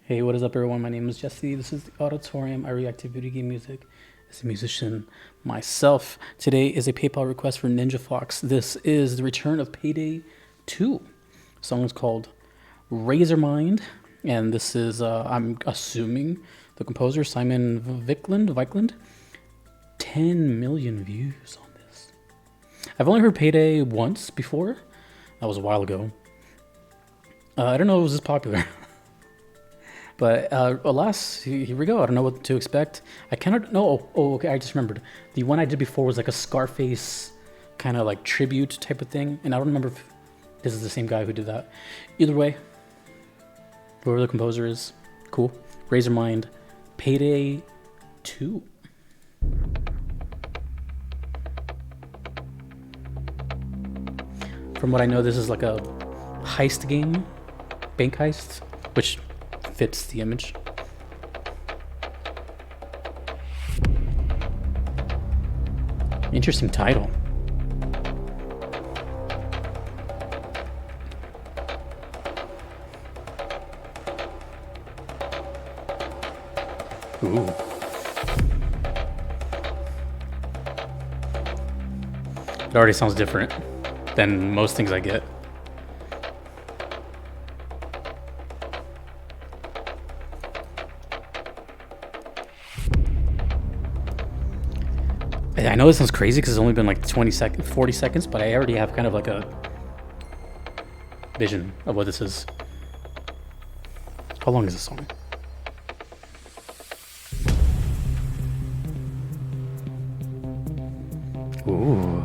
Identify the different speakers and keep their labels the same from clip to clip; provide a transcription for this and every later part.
Speaker 1: Hey, what is up, everyone? My name is Jesse. This is the Auditorium. I react to video game music as a musician myself. Today is a PayPal request for Ninja Fox. This is the return of Payday 2. The song is called Razormind, and this is, I'm assuming, the composer, Simon Vikland. 10 million views on this. I've only heard Payday once before. That was a while ago. I don't know if it was this popular. But alas, here we go. I don't know what to expect. I cannot. No. Oh, okay. I just remembered. The one I did before was like a Scarface kind of like tribute type of thing, and I don't remember if this is the same guy who did that. Either way, whoever the composer is, cool. Razormind, Payday 2. From what I know, this is like a heist game, bank heist, which fits the image. Interesting title. Ooh. It already sounds different than most things I get. I know this sounds crazy because it's only been like 40 seconds, but I already have kind of like a vision of what this is. How long is this song? Ooh.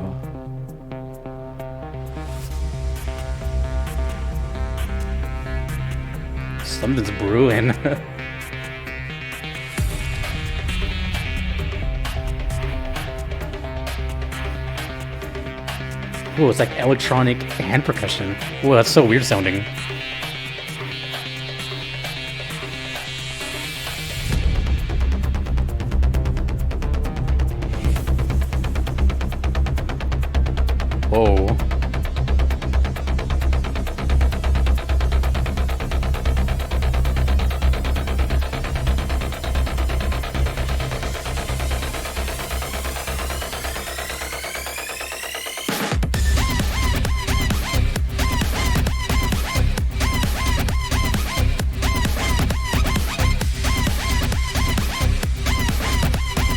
Speaker 1: Something's brewing. Oh, it's like electronic and percussion. Whoa, that's so weird sounding. Whoa.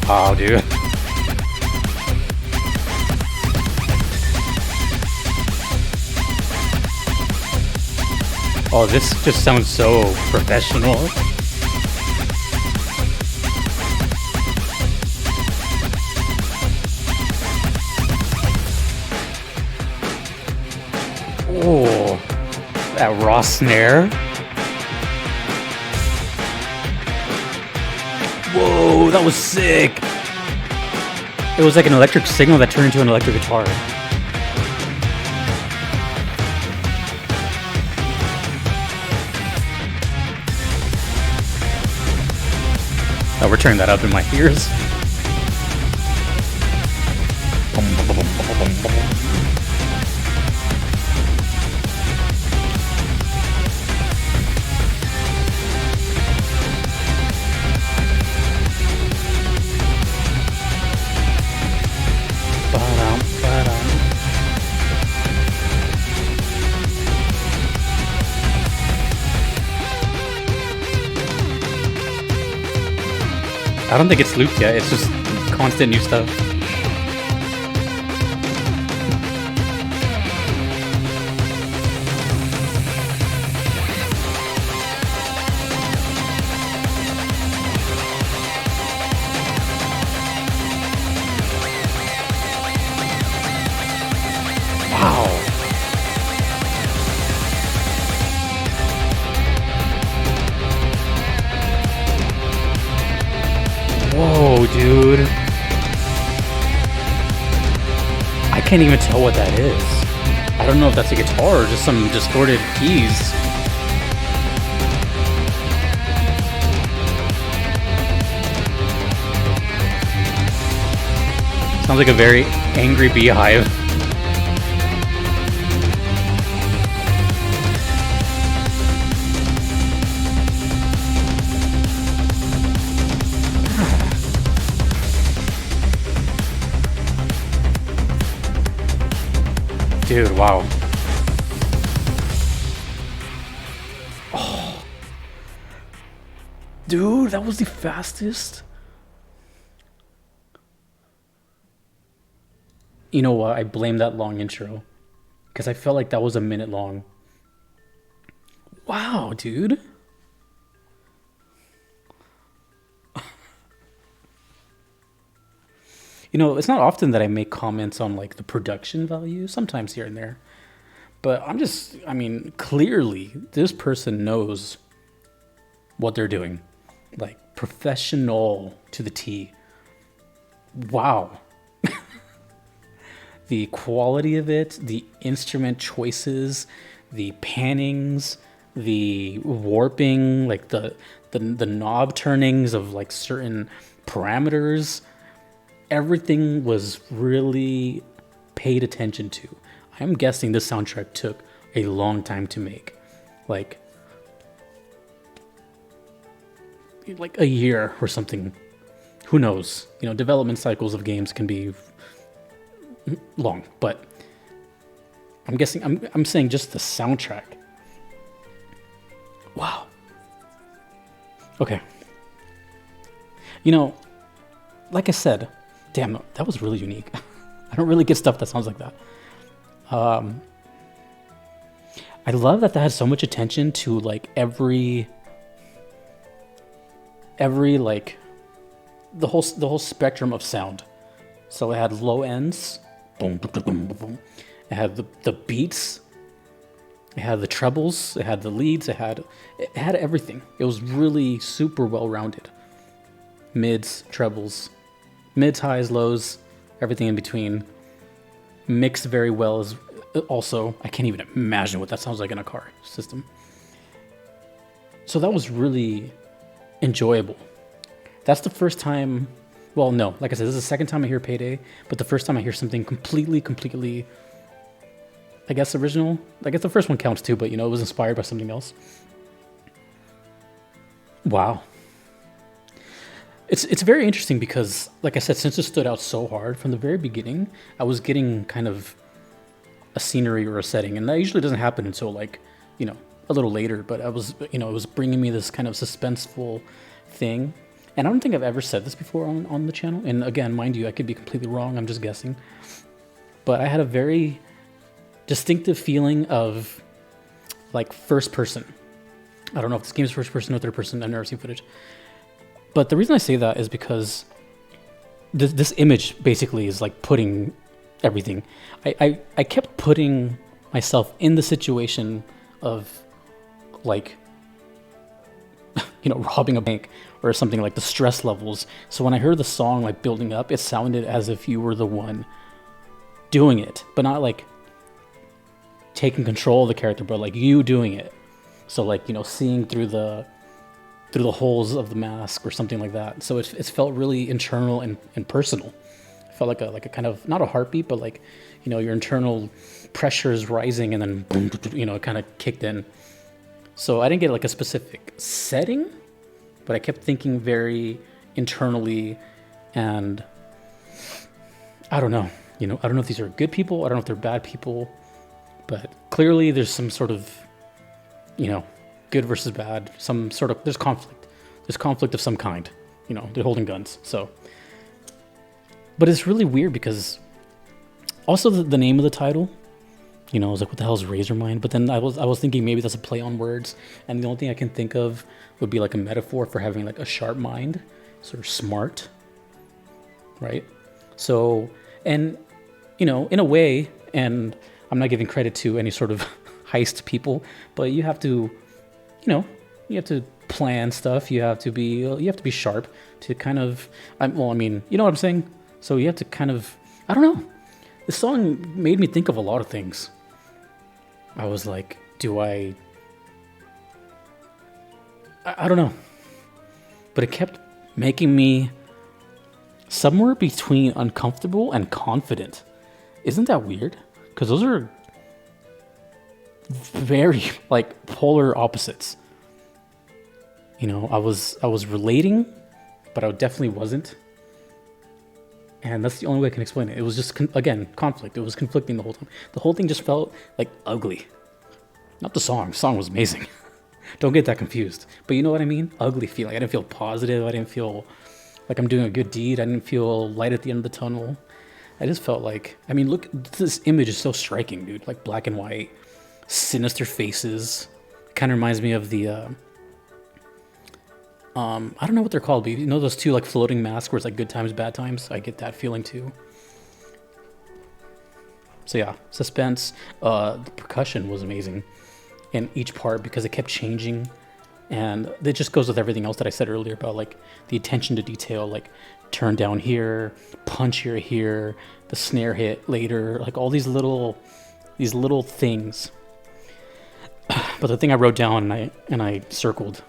Speaker 1: Oh, dude. Oh, this just sounds so professional. Oh, that raw snare. Whoa, that was sick. It was like an electric signal that turned into an electric guitar. Oh, we're turning that up in my ears. I don't think it's looped yet, it's just constant new stuff. Wow. Whoa, dude. I can't even tell what that is. I don't know if that's a guitar or just some distorted keys. Sounds like a very angry beehive. Dude, wow. Dude, that was the fastest. You know what? I blame that long intro because I felt like that was a minute long. Wow, dude. You know, it's not often that I make comments on like the production value, sometimes here and there. But I mean, clearly this person knows what they're doing. Like professional to the T. Wow. The quality of it, the instrument choices, the pannings, the warping, like the knob turnings of like certain parameters, everything was really paid attention to. I'm guessing this soundtrack took a long time to make, like a year or something. Who knows? You know, development cycles of games can be long, but I'm guessing I'm saying just the soundtrack. Wow. Okay. You know, like I said, damn, that was really unique. I don't really get stuff that sounds like that. I love that has so much attention to like every like the whole spectrum of sound. So it had low ends, boom, boom, boom, boom, boom. It had the beats, it had the trebles, it had the leads, it had everything. It was really super well rounded. Mids, trebles, mids, highs, lows, everything in between. Mixed very well as also. I can't even imagine what that sounds like in a car system. So that was really enjoyable. That's the first time. Well, no, like I said, this is the second time I hear Payday, but the first time I hear something completely, I guess, original. I guess the first one counts too, but you know, it was inspired by something else. Wow. It's very interesting because, like I said, since it stood out so hard from the very beginning, I was getting kind of a scenery or a setting, and that usually doesn't happen until like, you know, a little later. But I was, you know, it was bringing me this kind of suspenseful thing. And I don't think I've ever said this before on the channel. And again, mind you, I could be completely wrong. I'm just guessing. But I had a very distinctive feeling of like first person. I don't know if this game is first person or third person. I've never seen footage. But the reason I say that is because this image basically is like putting everything. I kept putting myself in the situation of like, you know, robbing a bank or something, like the stress levels. So when I heard the song like building up, it sounded as if you were the one doing it, but not like taking control of the character, but like you doing it. So like, you know, seeing through the holes of the mask or something like that. So it felt really internal and personal. It felt like a kind of, not a heartbeat, but like, you know, your internal pressure is rising and then boom, you know, it kind of kicked in. So I didn't get like a specific setting, but I kept thinking very internally, and I don't know, you know, I don't know if these are good people, I don't know if they're bad people, but clearly there's some sort of, you know, good versus bad, some sort of, there's conflict of some kind, you know, they're holding guns. So, but it's really weird because also the name of the title, you know, I was like, what the hell is Razormind? But then I was thinking maybe that's a play on words, and the only thing I can think of would be like a metaphor for having like a sharp mind, sort of smart, right? So, and you know, in a way, and I'm not giving credit to any sort of heist people, but you have to, you know, you have to plan stuff. You have to be sharp to kind of, well, I mean, you know what I'm saying? So you have to kind of, I don't know. This song made me think of a lot of things. I was like, I don't know. But it kept making me somewhere between uncomfortable and confident. Isn't that weird? Because those are very like polar opposites. You know, I was relating, but I definitely wasn't. And that's the only way I can explain it. It was just, again, conflict. It was conflicting the whole time. The whole thing just felt like ugly. Not the song. The song was amazing. Don't get that confused. But you know what I mean? Ugly feeling. I didn't feel positive. I didn't feel like I'm doing a good deed. I didn't feel light at the end of the tunnel. I just felt like, I mean, look, this image is so striking, dude. Like black and white, sinister faces. Kind of reminds me of the, I don't know what they're called, but you know those two like floating masks where it's like good times, bad times? I get that feeling too. So yeah, suspense. The percussion was amazing in each part because it kept changing. And it just goes with everything else that I said earlier about like the attention to detail, like turn down here, punch here, the snare hit later, like all these little things. But the thing I wrote down and I circled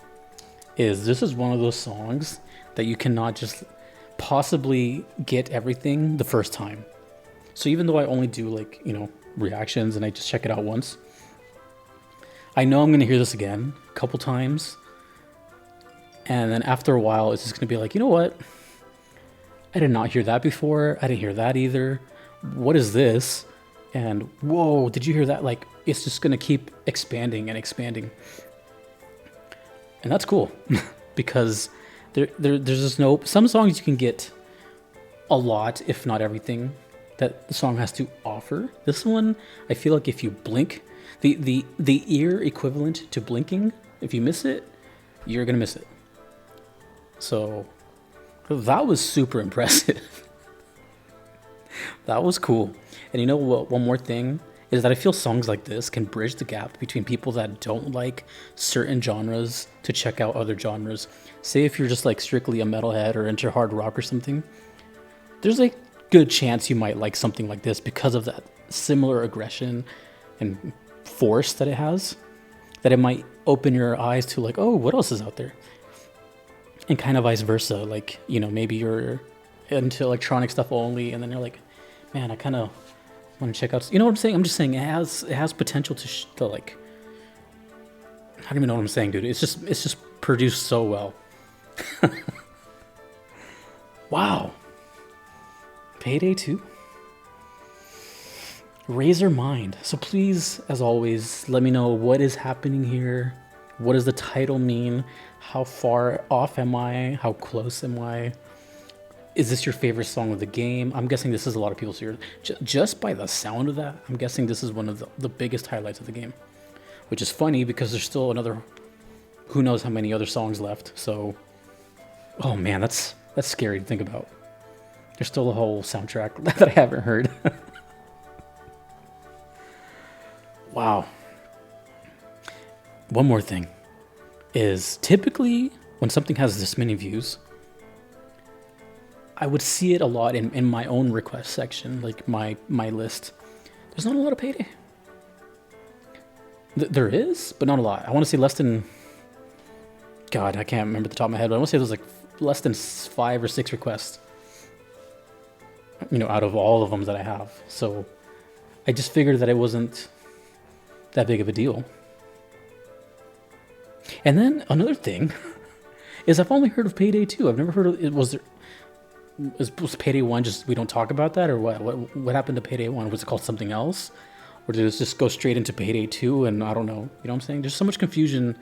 Speaker 1: is this is one of those songs that you cannot just possibly get everything the first time. So even though I only do like, you know, reactions and I just check it out once, I know I'm going to hear this again a couple times. And then after a while, it's just going to be like, you know what? I did not hear that before. I didn't hear that either. What is this? And whoa, did you hear that? Like, it's just going to keep expanding and expanding. And that's cool because there's just no, some songs you can get a lot, if not everything that the song has to offer. This one, I feel like if you blink, the ear equivalent to blinking, if you miss it, you're going to miss it. So that was super impressive. That was cool. And you know what? One more thing is that I feel songs like this can bridge the gap between people that don't like certain genres to check out other genres. Say if you're just like strictly a metalhead or into hard rock or something, there's a good chance you might like something like this because of that similar aggression and force that it has, that it might open your eyes to like, oh, what else is out there? And kind of vice versa. Like, you know, maybe you're into electronic stuff only, and then you're like, man, I kind of want to check out. You know what I'm saying? I'm just saying it has potential to like. I don't even know what I'm saying, dude. It's just produced so well. Wow. Payday 2. Razormind. So please, as always, let me know what is happening here. What does the title mean? How far off am I? How close am I? Is this your favorite song of the game? I'm guessing this is a lot of people's favorite. Just by the sound of that, I'm guessing this is one of the biggest highlights of the game. Which is funny because there's still another, who knows how many other songs left. So, oh man, that's scary to think about. There's still a whole soundtrack that I haven't heard. Wow. One more thing is typically when something has this many views, I would see it a lot in my own request section, like my list. There's not a lot of Payday. There is, but not a lot. I want to say less than, God, I can't remember the top of my head, but I want to say there's like less than 5 or 6 requests, you know, out of all of them that I have. So I just figured that it wasn't that big of a deal. And then another thing is I've only heard of Payday 2. I've never heard of it. Was Payday 1 just, we don't talk about that, or what happened to Payday 1? Was it called something else? Or did it just go straight into Payday 2 and I don't know? You know what I'm saying? There's so much confusion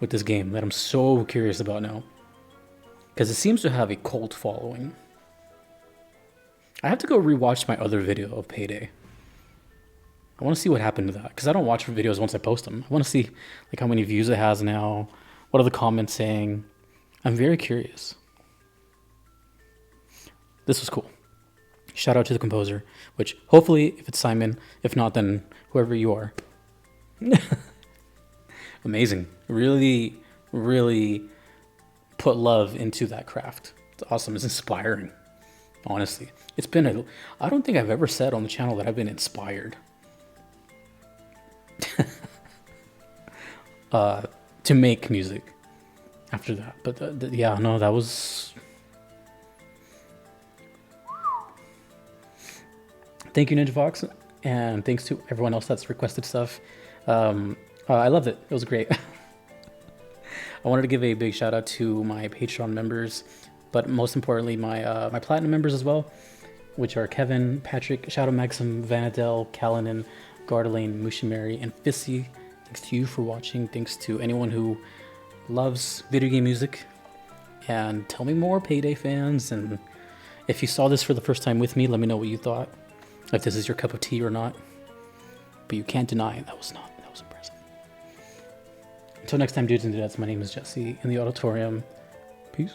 Speaker 1: with this game that I'm so curious about now. Because it seems to have a cult following. I have to go rewatch my other video of Payday. I want to see what happened to that. Because I don't watch videos once I post them. I want to see like how many views it has now. What are the comments saying? I'm very curious. This was cool. Shout out to the composer, which hopefully if it's Simon, if not then whoever you are. Amazing. Really, really put love into that craft. It's awesome. It's inspiring. Honestly. It's been I don't think I've ever said on the channel that I've been inspired. To make music after that. But yeah, no, that was... Thank you, Ninja Fox, and thanks to everyone else that's requested stuff. I loved it. It was great. I wanted to give a big shout out to my Patreon members, but most importantly, my Platinum members as well. which are Kevin, Patrick, Shadow Maxim, Vanadel, Kalanin, Gardelane, Mushimari, and Fissy. Thanks to you for watching. Thanks to anyone who loves video game music. And tell me more, Payday fans. And if you saw this for the first time with me, let me know what you thought. If this is your cup of tea or not. But you can't deny that was impressive. Until next time, dudes and dudettes, my name is Jesse in the auditorium. Peace.